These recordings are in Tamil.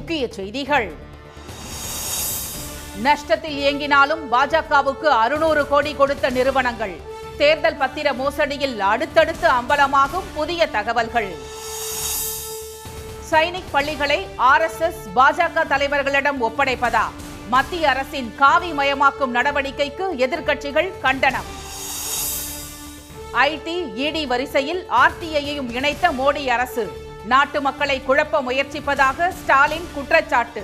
முக்கிய செய்திகள். நஷ்டத்தில் இயங்கினாலும் பாஜகவுக்கு 600 கோடி கொடுத்த நிறுவனங்கள். தேர்தல் பத்திர மோசடியில் அடுத்தடுத்து அம்பலமாகும் புதிய தகவல்கள். சைனிக் பள்ளிகளை RSS பாஜக தலைவர்களிடம் ஒப்படைப்பதா? மத்திய அரசின் காவி மயமாக்கும் நடவடிக்கைக்கு எதிர்க்கட்சிகள் கண்டனம். IT, ED வரிசையில் RTIயையும் இணைத்த மோடி அரசு. நாட்டு மக்களை குழப்ப முயற்சிப்பதாக ஸ்டாலின் குற்றச்சாட்டு.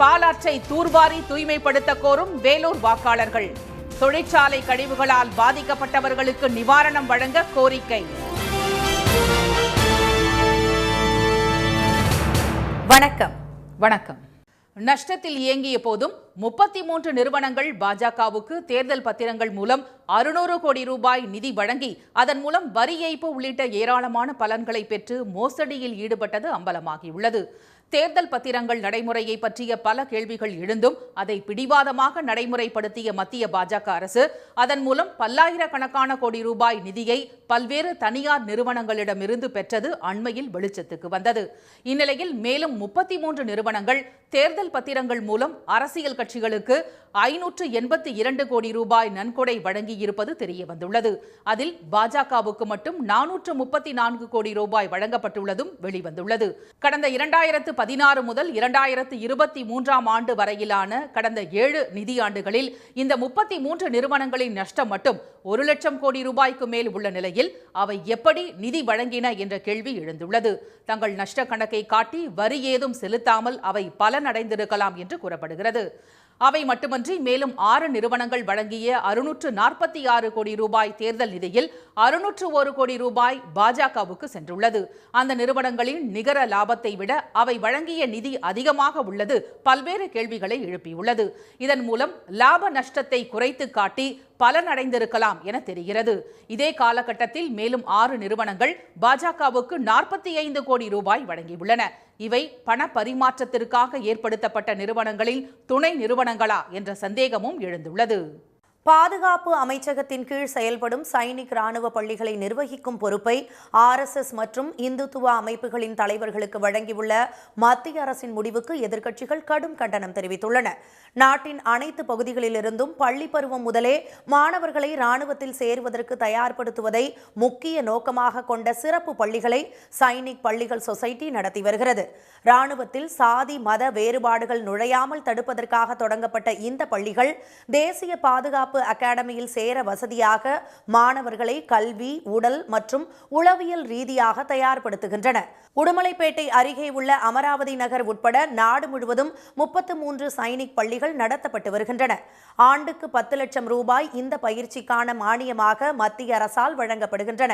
பாலாற்றை தூர்வாரி தூய்மைப்படுத்த கோரும் வேலூர் வாக்காளர்கள். தொழிற்சாலை கழிவுகளால் பாதிக்கப்பட்டவர்களுக்கு நிவாரணம் வழங்க கோரிக்கை. வணக்கம். நஷ்டத்தில் இயங்கிய போதும் 33 நிறுவனங்கள் பாஜகவுக்கு தேர்தல் பத்திரங்கள் மூலம் 600 கோடி ரூபாய் நிதி வழங்கி அதன் மூலம் வரி ஏய்ப்பு உள்ளிட்ட ஏராளமான பலன்களை பெற்று மோசடியில் ஈடுபட்டது அம்பலமாகியுள்ளது. தேர்தல் பத்திரங்கள் நடைமுறையை பற்றிய பல கேள்விகள் எழுந்தும் அதை பிடிவாதமாக நடைமுறைப்படுத்திய மத்திய பாஜக அரசு அதன் மூலம் பல்லாயிரக்கணக்கான கோடி ரூபாய் நிதியை பல்வேறு தனியார் நிறுவனங்களிடமிருந்து பெற்றது அண்மையில் வெளிச்சத்துக்கு வந்தது. இந்நிலையில் மேலும் 33 நிறுவனங்கள் தேர்தல் பத்திரங்கள் மூலம் அரசியல் கட்சிகளுக்கு 582 கோடி ரூபாய் நன்கொடை வழங்கியிருப்பது தெரியவந்துள்ளது. அதில் பாஜகவுக்கு மட்டும் 434 கோடி ரூபாய் வழங்கப்பட்டுள்ளதும் வெளிவந்துள்ளது. கடந்த 2016 முதல் 2023 ஆண்டு வரையிலான கடந்த 7 நிதியாண்டுகளில் இந்த 33 நிறுவனங்களின் நஷ்டம் மட்டும் 1 லட்சம் கோடி ரூபாய்க்கு மேல் உள்ள நிலையில் அவை எப்படி நிதி வழங்கின என்ற கேள்வி எழுந்துள்ளது. தங்கள் நஷ்ட கணக்கை காட்டி வரி ஏதும் செலுத்தாமல் அவை பலனடைந்திருக்கலாம் என்று கூறப்படுகிறது. அவை மட்டுமன்றி மேலும் 6 நிறுவனங்கள் வழங்கிய 646 கோடி ரூபாய் தேர்தல் நிதியில் 601 கோடி ரூபாய் பாஜகவுக்கு சென்றுள்ளது. அந்த நிறுவனங்களின் நிகர லாபத்தை விட அவை வழங்கிய நிதி அதிகமாக உள்ளது பல்வேறு கேள்விகளை எழுப்பியுள்ளது. இதன் மூலம் லாப நஷ்டத்தை குறைத்து காட்டி பலனடைந்திருக்கலாம் என தெரிகிறது. இதே காலகட்டத்தில் மேலும் 6 நிறுவனங்கள் பாஜகவுக்கு 45 கோடி ரூபாய் வழங்கியுள்ளன. இவை பண பரிமாற்றத்திற்காக ஏற்படுத்தப்பட்ட நிறுவனங்களின் துணை நிறுவனங்களா என்ற சந்தேகமும் எழுந்துள்ளது. பாதுகாப்பு அமைச்சகத்தின் கீழ் செயல்படும் சைனிக் ராணுவ பள்ளிகளை நிர்வகிக்கும் பொறுப்பை RSS மற்றும் இந்துத்துவ அமைப்புகளின் தலைவர்களுக்கு வழங்கியுள்ள மத்திய அரசின் முடிவுக்கு எதிர்க்கட்சிகள் கடும் கண்டனம் தெரிவித்துள்ளன. நாட்டின் அனைத்து பகுதிகளிலிருந்தும் பள்ளி பருவம் முதலே மாணவர்களை ராணுவத்தில் சேருவதற்கு தயார்படுத்துவதை முக்கிய நோக்கமாக கொண்ட சிறப்பு பள்ளிகளை சைனிக் பள்ளிகள் சொசைட்டி நடத்தி வருகிறது. ராணுவத்தில் சாதி மத வேறுபாடுகள் நுழையாமல் தடுப்பதற்காக தொடங்கப்பட்ட இந்த பள்ளிகள் தேசிய பாதுகாப்பு அகாடமியில் சேர வசதியாக மாணவர்களை கல்வி, உடல் மற்றும் உளவியல் ரீதியாக தயார்படுத்துகின்றன. உடுமலைப்பேட்டை அருகே உள்ள அமராவதி நகர் உட்பட நாடு முழுவதும் 33 சைனிக் பள்ளிகள் நடத்தப்பட்டு வருகின்றன. ஆண்டுக்கு 10 லட்சம் ரூபாய் இந்த பயிற்சிக்கான மானியமாக மத்திய அரசால் வழங்கப்படுகின்றன.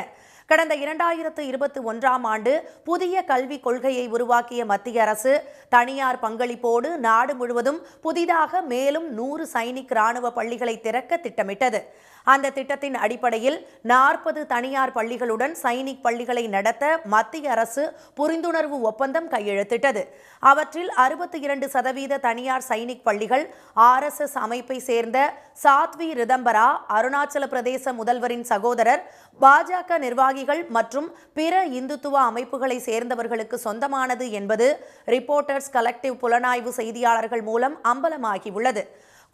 கடந்த 2021 ஆண்டு புதிய கல்விக் கொள்கையை உருவாக்கிய மத்திய அரசு தனியார் பங்களிப்போடு நாடு முழுவதும் புதிதாக மேலும் 100 சைனிக் ராணுவ பள்ளிகளை திறக்க திட்டமிட்டது. அந்த திட்டத்தின் அடிப்படையில் 40 தனியார் பள்ளிகளுடன் சைனிக் பள்ளிகளை நடத்த மத்திய அரசு புரிந்துணர்வு ஒப்பந்தம் கையெழுத்திட்டது. அவற்றில் 62% தனியார் சைனிக் பள்ளிகள் RSS அமைப்பை சேர்ந்த சாத்வி ரிதம்பரா, அருணாச்சல பிரதேச முதல்வரின் சகோதரர், பாஜக நிர்வாகிகள் மற்றும் பிற இந்துத்துவ அமைப்புகளை சேர்ந்தவர்களுக்கு சொந்தமானது என்பது ரிப்போர்ட்டர்ஸ் கலெக்டிவ் புலனாய்வு செய்தியாளர்கள் மூலம் அம்பலமாகியுள்ளது.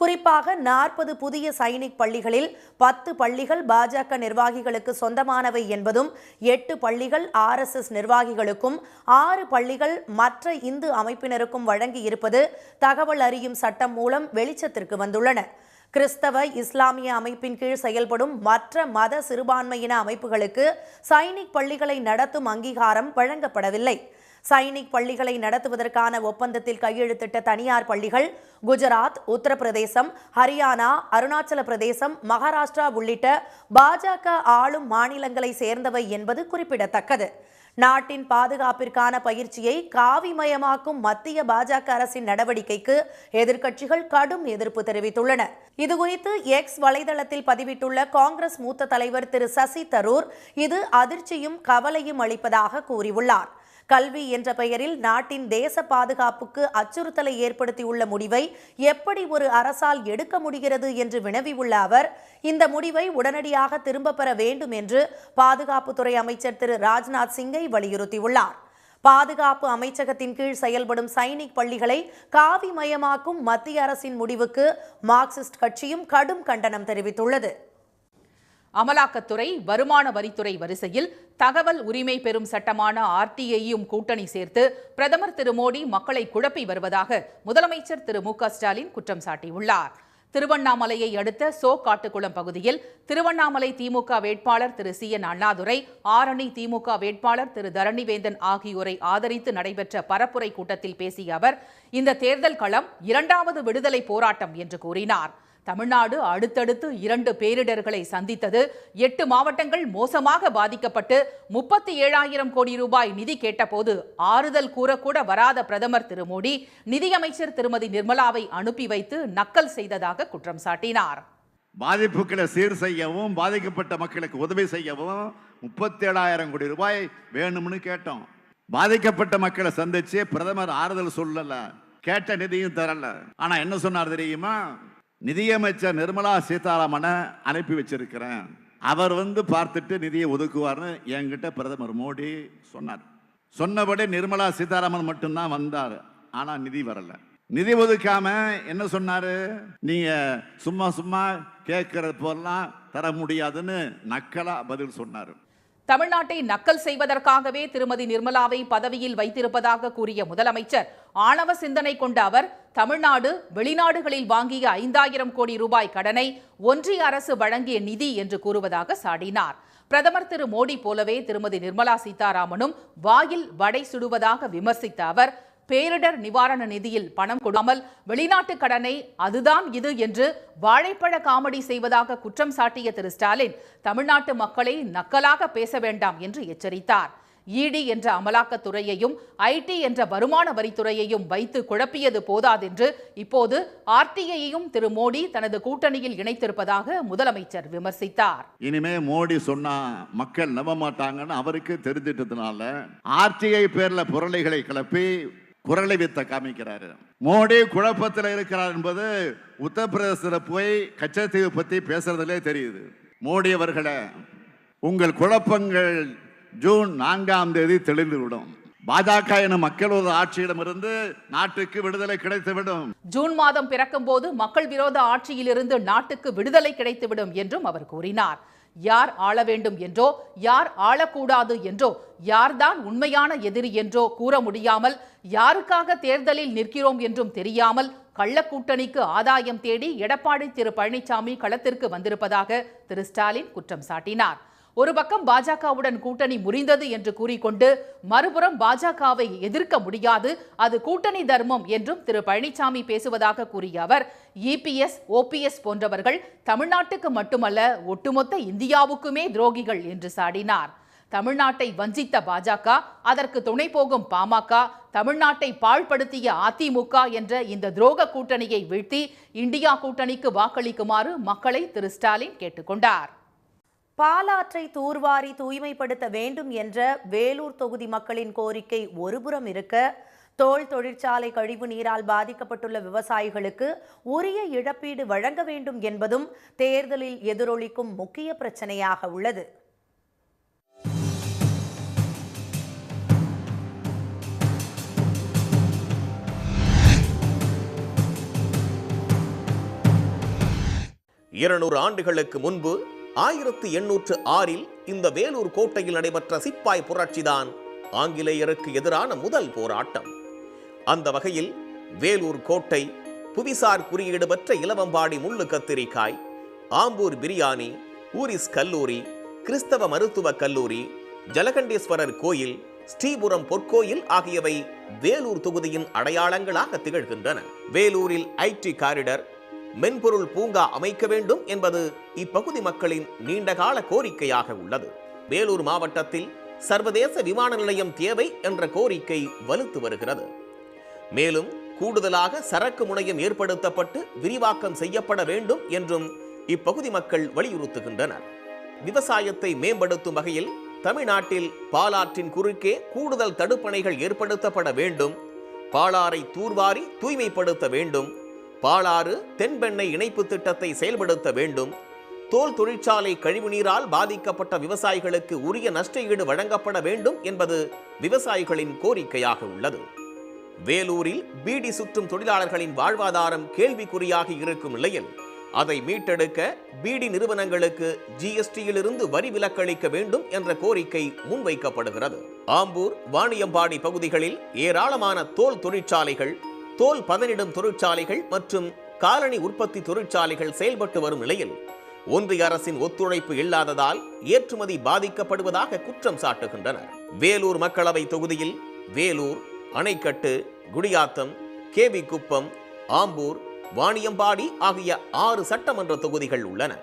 குறிப்பாக 40 புதிய சைனிக் பள்ளிகளில் 10 பள்ளிகள் பாஜக நிர்வாகிகளுக்கு சொந்தமானவை என்பதும் 8 பள்ளிகள் RSS நிர்வாகிகளுக்கும் 6 பள்ளிகள் மற்ற இந்து அமைப்பினருக்கும் வழங்கி இருப்பது தகவல் அறியும் சட்டம் மூலம் வெளிச்சத்திற்கு வந்துள்ளன. கிறிஸ்தவ இஸ்லாமிய அமைப்பின் கீழ் செயல்படும் மற்ற மத சிறுபான்மையின அமைப்புகளுக்கு சைனிக் பள்ளிகளை நடத்தும் அங்கீகாரம் வழங்கப்படவில்லை. சைனிக் பள்ளிகளை நடத்துவதற்கான ஒப்பந்தத்தில் கையெழுத்திட்ட தனியார் பள்ளிகள் குஜராத், உத்தரப்பிரதேசம், ஹரியானா, அருணாச்சல பிரதேசம், மகாராஷ்டிரா உள்ளிட்ட பாஜக ஆளும் மாநிலங்களை சேர்ந்தவை என்பது குறிப்பிடத்தக்கது. நாட்டின் பாதுகாப்பிற்கான பயிற்சியை காவிமயமாக்கும் மத்திய பாஜக அரசின் நடவடிக்கைக்கு எதிர்க்கட்சிகள் கடும் எதிர்ப்பு தெரிவித்துள்ளன. இதுகுறித்து எக்ஸ் வலைதளத்தில் பதிவிட்டுள்ள காங்கிரஸ் மூத்த தலைவர் திரு சசி தரூர் இது அதிர்ச்சியும் கவலையும் அளிப்பதாக கூறியுள்ளார். கல்வி என்ற பெயரில் நாட்டின் தேச பாதுகாப்புக்கு அச்சுறுத்தலை ஏற்படுத்தியுள்ள முடிவை எப்படி ஒரு அரசால் எடுக்க முடிகிறது என்று வினவியுள்ள அவர், இந்த முடிவை உடனடியாக திரும்ப பெற வேண்டும் என்று பாதுகாப்புத்துறை அமைச்சர் திரு ராஜ்நாத் சிங்கை வலியுறுத்தியுள்ளார். பாதுகாப்பு அமைச்சகத்தின் கீழ் செயல்படும் சைனிக் பள்ளிகளை காவிமயமாக்கும் மத்திய அரசின் முடிவுக்கு மார்க்சிஸ்ட் கட்சியும் கடும் கண்டனம் தெரிவித்துள்ளது. அமலாக்கத்துறை, வருமான வரித்துறை வரிசையில் தகவல் உரிமை பெறும் சட்டமான RTIயையும் கூட்டணி சேர்த்து பிரதமர் திரு மோடி மக்களை குழப்பி வருவதாக முதலமைச்சர் திரு மு.க. ஸ்டாலின் குற்றம் சாட்டியுள்ளார். திருவண்ணாமலையை அடுத்த காட்டுக்குளம் பகுதியில் திருவண்ணாமலை திமுக வேட்பாளர் திரு CN அண்ணாதுரை, ஆரணி திமுக வேட்பாளர் திரு தரணிவேந்தன் ஆகியோரை ஆதரித்து நடைபெற்ற பரப்புரை கூட்டத்தில் பேசிய அவர், இந்த தேர்தல் களம் 2வது விடுதலை போராட்டம் என்று கூறினார். தமிழ்நாடு அடுத்தடுத்து 2 பேரிடர்களை சந்தித்தது, 8 மாவட்டங்கள் மோசமாக பாதிக்கப்பட்டு 37,000 கோடி ரூபாய் நிதி கேட்டபோது ஆறுதல் கூறக்கூட வராத பிரதமர் திரு மோடி நிதியமைச்சர் திருமதி நிர்மலாவை அனுப்பி வைத்து நக்கல் செய்ததாக குற்றம் சாட்டினார். பாதிப்புகளை சீர் செய்யவும் பாதிக்கப்பட்ட மக்களுக்கு உதவி செய்யவும் 37,000 கோடி ரூபாய் வேணும்னு கேட்டோம். பாதிக்கப்பட்ட மக்களை சந்திச்சு பிரதமர் ஆறுதல் சொல்லல, கேட்ட நிதியும் தரல. ஆனா என்ன சொன்னார் தெரியுமா? நிதியமைச்சர் நிர்மலா சீதாராமனை அனுப்பி வச்சிருக்கிறேன், அவர் பார்த்துட்டு நிதியை ஒதுக்குவார்னு என்கிட்ட பிரதமர் மோடி சொன்னார். சொன்னபடி நிர்மலா சீதாராமன் மட்டும்தான் வந்தார், ஆனா நிதி வரல. நிதி ஒதுக்காம என்ன சொன்னாரு? நீங்க சும்மா சும்மா கேட்கறது போலாம் தர முடியாதுன்னு நக்கலா பதில் சொன்னாரு. தமிழ்நாட்டை நக்கல் செய்வதற்காகவே திருமதி நிர்மலாவை பதவியில் வைத்திருப்பதாக கூறிய முதலமைச்சர், ஆணவ சிந்தனை கொண்ட அவர் தமிழ்நாடு வெளிநாடுகளில் வாங்கிய 5,000 கோடி ரூபாய் கடனை ஒன்றிய அரசு வழங்கிய நிதி என்று கூறுவதாக சாடினார். பிரதமர் திரு மோடி போலவே திருமதி நிர்மலா சீதாராமனும் வாயில் வடை சுடுவதாக விமர்சித்த அவர், பேரிடர் நிவாரண நிதியில் பணம் கொடாமல் வெளிநாட்டு கடனை அதுதான் இது என்று வாழைப்பழ காமெடி செய்வதாக குற்றம் சாட்டிய திரு ஸ்டாலின், தமிழ்நாட்டு மக்களை நக்கலாக பேச வேண்டாம் என்று எச்சரித்தார். ED என்ற அமலாக்கத்துறையையும் IT என்ற வருமான வரித்துறையையும் வைத்து குழப்பியது போதாதென்று இப்போது RTIயையும் திரு மோடி தனது கூட்டணியில் இணைத்திருப்பதாக முதலமைச்சர் விமர்சித்தார். இனிமே மோடி சொன்னா மக்கள் நம்ப மாட்டாங்கன்னு அவருக்கு தெரிஞ்சிட்டதுனால RTI பேர்ல புரளைகளை கிளப்பி குரலை வித்த காமிக்கிறாரு. மோடி குழப்பத்தில் இருக்கிறார் என்பது உத்தரப்பிரதேசத்தில் போய் கச்சத்தீவு பத்தி பேசுறதுலே தெரியுது. மோடி அவர்களே, உங்கள் குழப்பங்கள் ஜூன் 4ஆம் தேதி தெளிந்துவிடும். பாஜக எனும் மக்களோட ஆட்சியிடமிருந்து நாட்டுக்கு விடுதலை கிடைத்துவிடும். ஜூன் மாதம் பிறக்கும் போது மக்கள் விரோத ஆட்சியிலிருந்து நாட்டுக்கு விடுதலை கிடைத்துவிடும் என்றும் அவர் கூறினார். யார் ஆள வேண்டும் என்றோ, யார் ஆளக்கூடாது என்றோ, யார்தான் உண்மையான எதிரி என்றோ கூற முடியாமல், யாருக்காக தேர்தலில் நிற்கிறோம் என்றும் தெரியாமல் கள்ளக்கூட்டணிக்கு ஆதாயம் தேடி எடப்பாடி திரு பழனிசாமி களத்திற்கு வந்திருப்பதாக திரு ஸ்டாலின் குற்றம் சாட்டினார். ஒரு பக்கம் பாஜகவுடன் கூட்டணி முறிந்தது என்று கூறிக்கொண்டு மறுபுறம் பாஜகவை எதிர்க்க முடியாது, அது கூட்டணி தர்மம் என்றும் திரு பழனிசாமி பேசுவதாக கூறிய அவர், EPS, OPS போன்றவர்கள் தமிழ்நாட்டுக்கு மட்டுமல்ல ஒட்டுமொத்த இந்தியாவுக்குமே துரோகிகள் என்று சாடினார். தமிழ்நாட்டை வஞ்சித்த பாஜக, அதற்கு துணை போகும் பாமக, தமிழ்நாட்டை பாழ்படுத்திய அதிமுக என்ற இந்த துரோக கூட்டணியை வீழ்த்தி இந்தியா கூட்டணிக்கு வாக்களிக்குமாறு மக்களை திரு ஸ்டாலின் கேட்டுக்கொண்டார். பாலாற்றை தூர்வாரி தூய்மைப்படுத்த வேண்டும் என்ற வேலூர் தொகுதி மக்களின் கோரிக்கை ஒருபுறம் இருக்க, தோல் தொழிற்சாலை கழிவு நீரால் பாதிக்கப்பட்டுள்ள விவசாயிகளுக்கு உரிய இழப்பீடு வழங்க வேண்டும் என்பதும் தேர்தலில் எதிரொலிக்கும் முக்கிய பிரச்சனையாக உள்ளது. ஆண்டுகளுக்கு முன்பு 1806இல் இந்த வேலூர் கோட்டையில் நடைபெற்ற சிப்பாய் புரட்சிதான் ஆங்கிலேயருக்கு எதிரான முதல் போராட்டம். அந்த வகையில் வேலூர் கோட்டை புவிசார் குறியீடு பெற்ற இலவம்பாடி முள்ளு கத்திரிக்காய், ஆம்பூர் பிரியாணி, ஊரிஸ் கல்லூரி, கிறிஸ்தவ மருத்துவ கல்லூரி, ஜலகண்டேஸ்வரர் கோயில், ஸ்ரீபுரம் பொற்கோயில் ஆகியவை வேலூர் தொகுதியின் அடையாளங்களாக திகழ்கின்றன. வேலூரில் IT காரிடர், மென்பொருள் பூங்கா அமைக்க வேண்டும் என்பது இப்பகுதி மக்களின் நீண்டகால கோரிக்கையாக உள்ளது. வேலூர் மாவட்டத்தில் சர்வதேச விமான நிலையம் தேவை என்ற கோரிக்கை வலுத்து வருகிறது. மேலும் கூடுதலாக சரக்கு முனையம் ஏற்படுத்தப்பட்டு விரிவாக்கம் செய்யப்பட வேண்டும் என்றும் இப்பகுதி மக்கள் வலியுறுத்துகின்றனர். விவசாயத்தை மேம்படுத்தும் வகையில் தமிழ்நாட்டில் பாலாற்றின் குறுக்கே கூடுதல் தடுப்பணைகள் ஏற்படுத்தப்பட வேண்டும். பாலாறை தூர்வாரி தூய்மைப்படுத்த வேண்டும். பாலாறு தென்பெண்ணை இணைப்பு திட்டத்தை செயல்படுத்த வேண்டும். தோல் தொழிற்சாலை கழிவுநீரால் பாதிக்கப்பட்ட விவசாயிகளுக்கு உரிய நஷ்ட ஈடு வழங்கப்பட வேண்டும் என்பது விவசாயிகளின் கோரிக்கையாக உள்ளது. வேலூரில் பீடி சுற்றும் தொழிலாளர்களின் வாழ்வாதாரம் கேள்விக்குறியாகி இருக்கும் நிலையில் அதை மீட்டெடுக்க பீடி நிறுவனங்களுக்கு ஜிஎஸ்டியிலிருந்து வரி விலக்களிக்க வேண்டும் என்ற கோரிக்கை முன்வைக்கப்படுகிறது. ஆம்பூர், வாணியம்பாடி பகுதிகளில் ஏராளமான தோல் தொழிற்சாலைகள், தோல் பதனிடும் தொழிற்சாலைகள் மற்றும் காலணி உற்பத்தி தொழிற்சாலைகள் செயல்பட்டு வரும் நிலையில் ஒன்றிய அரசின் ஒத்துழைப்பு இல்லாததால் ஏற்றுமதி பாதிக்கப்படுவதாக குற்றம் சாட்டுகின்றனர். வேலூர் மக்களவை தொகுதியில் வேலூர், அணைக்கட்டு, குடியாத்தம், கேவி குப்பம், ஆம்பூர், வாணியம்பாடி ஆகிய 6 சட்டமன்ற தொகுதிகள் உள்ளன.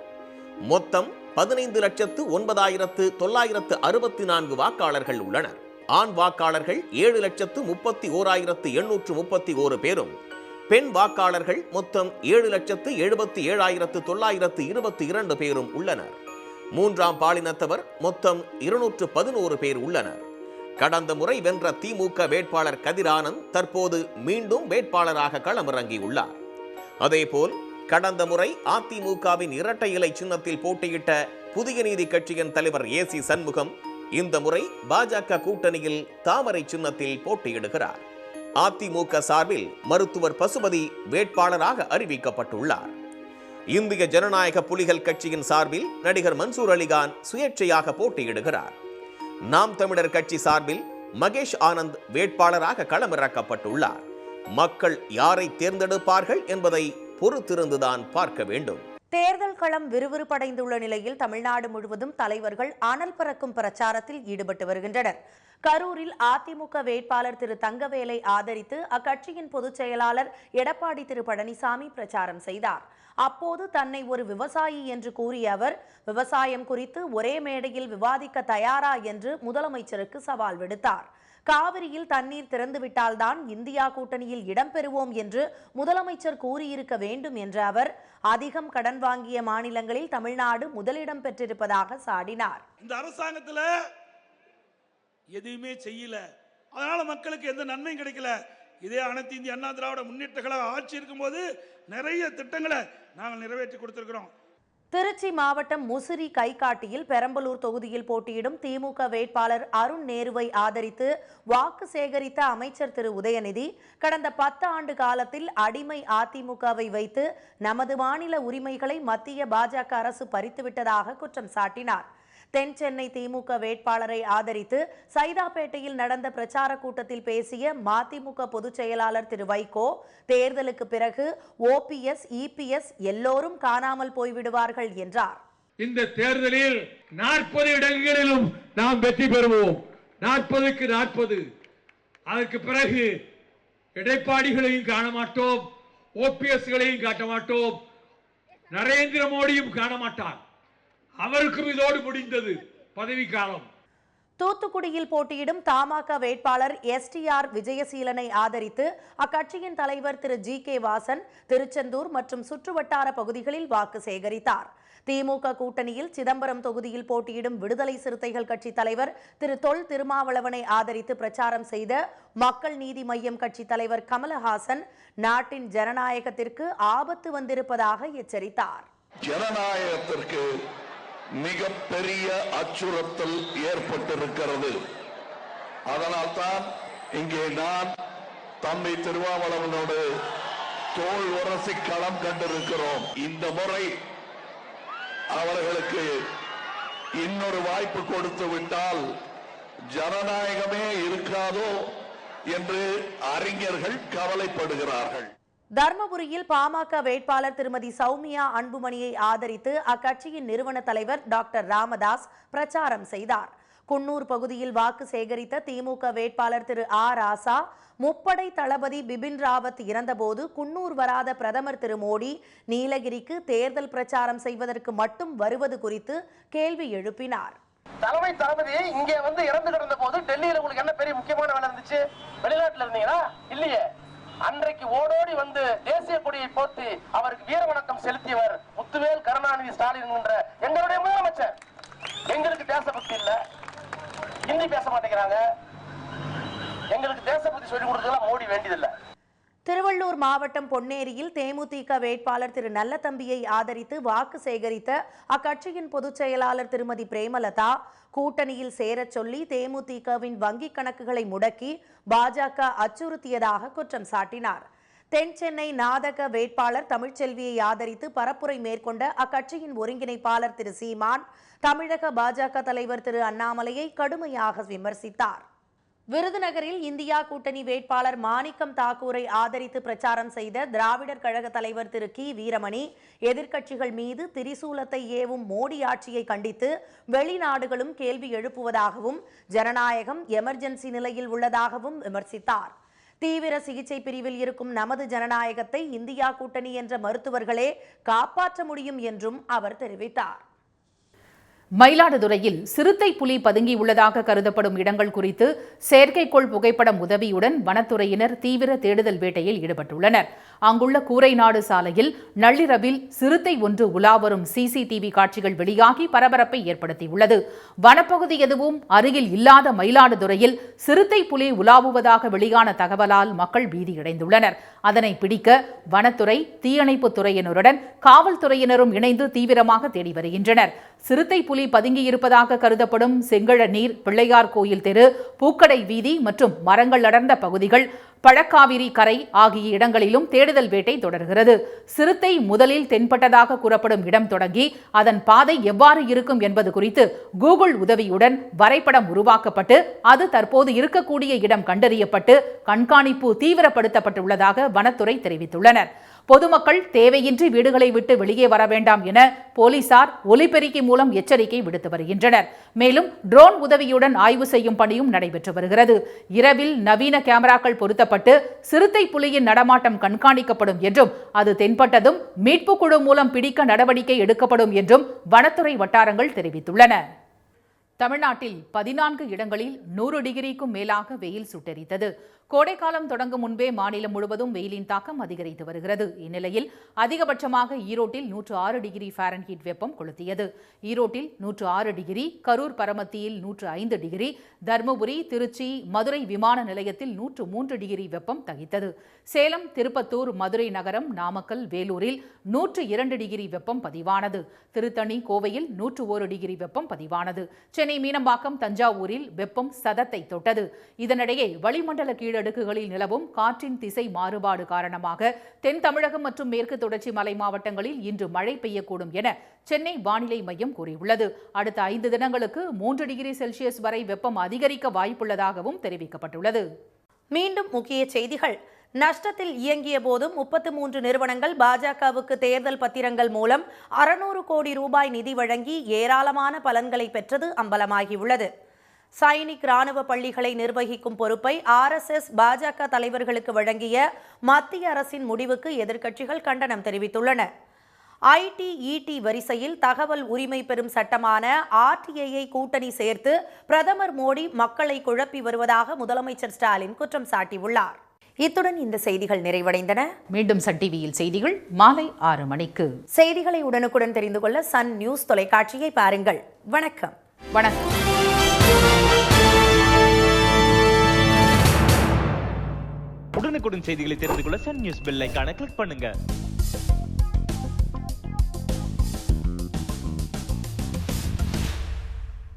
மொத்தம் 15,09,964 வாக்காளர்கள் உள்ளனர். ஆண் வாக்காளர்கள் 7,31,831 பேரும், பெண் வாக்காளர்கள் மொத்தம் 7,77,922 பேரும் உள்ளனர். மூன்றாம் பாலினத்தவர் மொத்தம் 211 பேர் உள்ளனர். கடந்த முறை வென்ற திமுக வேட்பாளர் கதிரானந்த் தற்போது மீண்டும் வேட்பாளராக களமிறங்கியுள்ளார். அதேபோல் கடந்த முறை அதிமுகவின் இரட்டை இலை சின்னத்தில் போட்டியிட்ட புதிய நீதி கட்சியின் தலைவர் ஏசி சண்முகம் இந்த முறை பாஜக கூட்டணியில் தாமரை சின்னத்தில் போட்டியிடுகிறார். அதிமுக சார்பில் மருத்துவர் பசுபதி வேட்பாளராக அறிவிக்கப்பட்டுள்ளார். இந்திய ஜனநாயக புலிகள் கட்சியின் சார்பில் நடிகர் மன்சூர் அலிகான் சுயேட்சையாக போட்டியிடுகிறார். நாம் தமிழர் கட்சி சார்பில் மகேஷ் ஆனந்த் வேட்பாளராக களமிறக்கப்பட்டுள்ளார். மக்கள் யாரை தேர்ந்தெடுப்பார்கள் என்பதை பொறுத்திருந்துதான் பார்க்க வேண்டும். தேர்தல் களம் விறுவிறுப்படைந்துள்ள நிலையில் தமிழ்நாடு முழுவதும் தலைவர்கள் அனல் பறக்கும் பிரச்சாரத்தில் ஈடுபட்டு வருகின்றனர். கரூரில் அதிமுக வேட்பாளர் திரு தங்கவேலை ஆதரித்து அக்கட்சியின் பொதுச் செயலாளர் எடப்பாடி திரு பழனிசாமி பிரச்சாரம் செய்தார். அப்போது தன்னை ஒரு விவசாயி என்று கூறிய அவர், விவசாயம் குறித்து ஒரே மேடையில் விவாதிக்க தயாரா என்று முதலமைச்சருக்கு சவால் விடுத்தார். காவிரியில் தண்ணீர் திறந்துவிட்டால்தான் இந்தியா கூட்டணியில் இடம்பெறுவோம் என்று முதலமைச்சர் கூறியிருக்க வேண்டும் என்ற அவர், அதிகம் கடன் வாங்கிய மாநிலங்களில் தமிழ்நாடு முதலிடம் பெற்றிருப்பதாக சாடினார். இந்த அரசாங்கத்தில் எதுவுமே செய்யல, அதனால மக்களுக்கு எந்த நன்மையும் கிடைக்கல. இதே அனைத்து இந்திய அண்ணா திராவிட முன்னேற்ற கழக ஆட்சி இருக்கும்போது நிறைய திட்டங்களை நாங்கள் நிறைவேற்றி கொடுத்திருக்கிறோம். திருச்சி மாவட்டம் முசிறி கைகாட்டியில் பெரம்பலூர் தொகுதியில் போட்டியிடும் திமுக வேட்பாளர் அருண் நேருவை ஆதரித்து வாக்கு சேகரித்த அமைச்சர் திரு உதயநிதி, கடந்த 10 ஆண்டு காலத்தில் அடிமை அதிமுகவை வைத்து நமது மாநில உரிமைகளை மத்திய பாஜக அரசு பறித்துவிட்டதாக குற்றம் சாட்டினார். தென் சென்னை திமுக வேட்பாளரை ஆதரித்து சைதாப்பேட்டையில் நடந்த பிரச்சார கூட்டத்தில் பேசிய மதிமுக பொதுச் செயலாளர் திரு வைகோ, தேர்தலுக்கு பிறகு ஓபிஎஸ், இபிஎஸ் எல்லோரும் காணாமல் போய்விடுவார்கள் என்றார். இந்த தேர்தலில் 40 இடங்களிலும் நாம் வெற்றி பெறுவோம். 40க்கு 40. அதற்கு பிறகு எடப்பாடிகளையும் காண மாட்டோம், ஓபிஎஸ்களையும் காட்ட மாட்டோம், நரேந்திர மோடியும் காண மாட்டார். அவருக்கும் இதோடு முடிந்தது பதவி காலம். தூத்துக்குடியில் போட்டியிடும் தமாக வேட்பாளர் எஸ்டிஆர் விஜயசீலனை ஆதரித்து அக்கட்சியின் தலைவர் திரு ஜி.கே. வாசன் திருச்செந்தூர் மற்றும் சுற்றுவட்டார பகுதிகளில் வாக்கு சேகரித்தார். திமுக கூட்டணியில் சிதம்பரம் தொகுதியில் போட்டியிடும் விடுதலை சிறுத்தைகள் கட்சி தலைவர் திரு தொல் திருமாவளவனை ஆதரித்து பிரச்சாரம் செய்த மக்கள் நீதி மய்யம் கட்சி தலைவர் கமலஹாசன், நாட்டின் ஜனநாயகத்திற்கு ஆபத்து வந்திருப்பதாக எச்சரித்தார். ஜனநாயகத்திற்கு மிகப்பெரிய அச்சுறுத்தல் ஏற்பட்டிருக்கிறது. அதனால்தான் இங்கே நான் தம்பி திருமாவளவனோடு தோள் உரசி களம் கண்டிருக்கிறோம். இந்த முறை அவர்களுக்கு இன்னொரு வாய்ப்பு கொடுத்து விட்டால் ஜனநாயகமே இருக்காதோ என்று அறிஞர்கள் கவலைப்படுகிறார்கள். தர்மபுரியில் பாமக வேட்பாளர் திருமதி சௌமியா அன்புமணியை ஆதரித்து அக்கட்சியின் நிறுவன தலைவர் டாக்டர் ராமதாஸ் பிரச்சாரம் செய்தார். குன்னூர் பகுதியில் வாக்கு சேகரித்த திமுக வேட்பாளர் திரு ஆர் ராசா, முப்படை தளபதி பிபின் ராவத் இறந்தபோது குன்னூர் வராத பிரதமர் திரு மோடி நீலகிரிக்கு தேர்தல் பிரச்சாரம் செய்வதற்கு மட்டும் வருவது குறித்து கேள்வி எழுப்பினார். தலைமை தளபதி இங்கே வந்து இறந்து கிடந்த போது டெல்லியில உங்களுக்கு என்ன பெரிய முக்கியமான வேலை இருந்துச்சு? வெளிநாட்டுல இருந்தீங்களா? இல்லையே. அன்றைக்கு ஓடோடி வந்து தேசிய கொடியை போர்த்தி அவருக்கு வீர வணக்கம் செலுத்தியவர் முத்துவேல் கருணாநிதி ஸ்டாலின் என்ற எங்களுடைய முதலமைச்சர். எங்களுக்கு தேசபக்தி இல்ல, ஹிந்தி பேச மாட்டேங்கிறாங்க, எங்களுக்கு தேசபக்தி சொல்லிக் கொடுத்ததெல்லாம் மோடி வேண்டியதில்லை. திருவள்ளூர் மாவட்டம் பொன்னேரியில் தேமுதிக வேட்பாளர் திரு நல்லதம்பியை ஆதரித்து வாக்கு சேகரித்த அக்கட்சியின் பொதுச் செயலாளர் திருமதி பிரேமலதா கூட்டணியில் சேரச் சொல்லி தேமுதிகவின் வங்கிக் கணக்குகளை முடக்கி பாஜக அச்சுறுத்தியதாக குற்றம் சாட்டினார். தென் சென்னை நாதக வேட்பாளர் தமிழ்ச்செல்வியை ஆதரித்து பரப்புரை மேற்கொண்ட அக்கட்சியின் ஒருங்கிணைப்பாளர் திரு சீமான் தமிழக பாஜக தலைவர் திரு அண்ணாமலையை கடுமையாக விமர்சித்தார். விருதுநகரில் இந்தியா கூட்டணி வேட்பாளர் மாணிக்கம் தாக்கூரை ஆதரித்து பிரச்சாரம் செய்த திராவிடர் கழக தலைவர் திரு கி வீரமணி எதிர்க்கட்சிகள் மீது திரிசூலத்தை ஏவும் மோடி ஆட்சியை கண்டித்து வெளிநாடுகளும் கேள்வி எழுப்புவதாகவும் ஜனநாயகம் எமர்ஜென்சி நிலையில் உள்ளதாகவும் விமர்சித்தார். தீவிர சிகிச்சை பிரிவில் இருக்கும் நமது ஜனநாயகத்தை இந்தியா கூட்டணி என்ற மருத்துவர்களே காப்பாற்ற முடியும் என்றும் அவர் தெரிவித்தார். மயிலாடுதுறையில் சிறுத்தை புலி பதுங்கியுள்ளதாக கருதப்படும் இடங்கள் குறித்து செயற்கைக்கோள் புகைப்படம் உதவியுடன் வனத்துறையினர் தீவிர தேடுதல் வேட்டையில் ஈடுபட்டுள்ளனர். அங்குள்ள கூரைநாடு சாலையில் நள்ளிரவில் சிறுத்தை ஒன்று உலாவரும் சிசிடிவி காட்சிகள் வெளியாகி பரபரப்பை ஏற்படுத்தியுள்ளது. வனப்பகுதி எதுவும் அருகில் இல்லாத மயிலாடுதுறையில் சிறுத்தை புலி உலாவுவதாக வெளியான தகவலால் மக்கள் பீதியடைந்துள்ளனர். அதனை பிடிக்க வனத்துறை, தீயணைப்புத் துறையினருடன் காவல்துறையினரும் இணைந்து தீவிரமாக தேடி வருகின்றனர். சிறுத்தை புலி பதுங்கியிருப்பதாக கருதப்படும் செங்கழநீர், பிள்ளையார் கோயில் தெரு, பூக்கடை வீதி மற்றும் மரங்கள் அடர்ந்த பகுதிகள், பழக்காவிரி கரை ஆகிய இடங்களிலும் தேடுதல் வேட்டை தொடர்கிறது. சிறுத்தை முதலில் தென்பட்டதாக கூறப்படும் இடம் தொடங்கி அதன் பாதை எவ்வாறு இருக்கும் என்பது குறித்து கூகுள் உதவியுடன் வரைபடம் உருவாக்கப்பட்டு அது தற்போது இருக்கக்கூடிய இடம் கண்டறியப்பட்டு கண்காணிப்பு தீவிரப்படுத்தப்பட்டுள்ளதாக வனத்துறை தெரிவித்துள்ளனர். பொதுமக்கள் தேவையின்றி வீடுகளை விட்டு வெளியே வர வேண்டாம் என போலீசார் ஒலிபெருக்கி மூலம் எச்சரிக்கை விடுத்து வருகின்றனர். மேலும் ட்ரோன் உதவியுடன் ஆய்வு செய்யும் பணியும் நடைபெற்று வருகிறது. இரவில் நவீன கேமராக்கள் பொருத்தப்பட்டு சிறுத்தை புலியின் நடமாட்டம் கண்காணிக்கப்படும் என்றும் அது தென்பட்டதும் மீட்பு குழு மூலம் பிடிக்க நடவடிக்கை எடுக்கப்படும் என்றும் வனத்துறை வட்டாரங்கள் தெரிவித்துள்ளன. தமிழ்நாட்டில் 14 இடங்களில் 100 டிகிரிக்கும் மேலாக வெயில் சுட்டெரித்தது. கோடைக்காலம் தொடங்கும் முன்பே மாநிலம் முழுவதும் வெயிலின் தாக்கம் அதிகரித்து வருகிறது. இந்நிலையில் அதிகபட்சமாக ஈரோட்டில் 106 டிகிரி ஃபாரன்ஹீட் வெப்பம் கொளுத்தியது. ஈரோட்டில் 106 டிகிரி, கரூர் பரமத்தியில் 105 டிகிரி, தருமபுரி, திருச்சி, மதுரை விமான நிலையத்தில் 103 டிகிரி வெப்பம் தகித்தது. சேலம், திருப்பத்தூர், மதுரை நகரம், நாமக்கல், வேலூரில் 102 டிகிரி வெப்பம் பதிவானது. திருத்தணி, கோவையில் 101 டிகிரி வெப்பம் பதிவானது. சென்னை மீனம்பாக்கம், தஞ்சாவூரில் வெப்பம் சதத்தை தொட்டது. இதனிடையே வளிமண்டல கீழடுக்குகளில் நிலவும் காற்றின் திசை மாறுபாடு காரணமாக தென் தமிழகம் மற்றும் மேற்கு தொடர்ச்சி மலை மாவட்டங்களில் இன்று மழை பெய்யக்கூடும் என சென்னை வானிலை மையம் கூறியுள்ளது. அடுத்த 5 தினங்களுக்கு 3 டிகிரி செல்சியஸ் வரை வெப்பம் அதிகரிக்க வாய்ப்புள்ளதாகவும் தெரிவிக்கப்பட்டுள்ளது. மீண்டும் முக்கிய செய்திகள். நஷ்டத்தில் இயங்கிய போதும் 33 நிறுவனங்கள் பாஜகவுக்கு தேர்தல் பத்திரங்கள் மூலம் 600 கோடி ரூபாய் நிதி வழங்கி ஏராளமான பலன்களை பெற்றது அம்பலமாகியுள்ளது. சைனிக் ராணுவ பள்ளிகளை நிர்வகிக்கும் பொறுப்பை RSS பாஜக தலைவர்களுக்கு வழங்கிய மத்திய அரசின் முடிவுக்கு எதிர்க்கட்சிகள் கண்டனம் தெரிவித்துள்ளன. IT/ET வரிசையில் தகவல் உரிமை பெறும் சட்டமான RTIயை கூட்டணி சேர்த்து பிரதமர் மோடி மக்களை குழப்பி வருவதாக முதலமைச்சர் ஸ்டாலின் குற்றம் சாட்டியுள்ளார். இத்துடன் இந்த செய்திகள் நிறைவடைந்தன. மீண்டும் சன் டிவியில் செய்திகள் மாலை 6 மணிக்கு. செய்திகளை உடனுக்குடன் தெரிந்து கொள்ள சன் நியூஸ் தொலைக்காட்சியை பாருங்கள். வணக்கம். வணக்கம். உடனுக்குடன் செய்திகளை தெரிந்து கொள்ள சன் நியூஸ் பெல் ஐகானை கிளிக் பண்ணுங்க.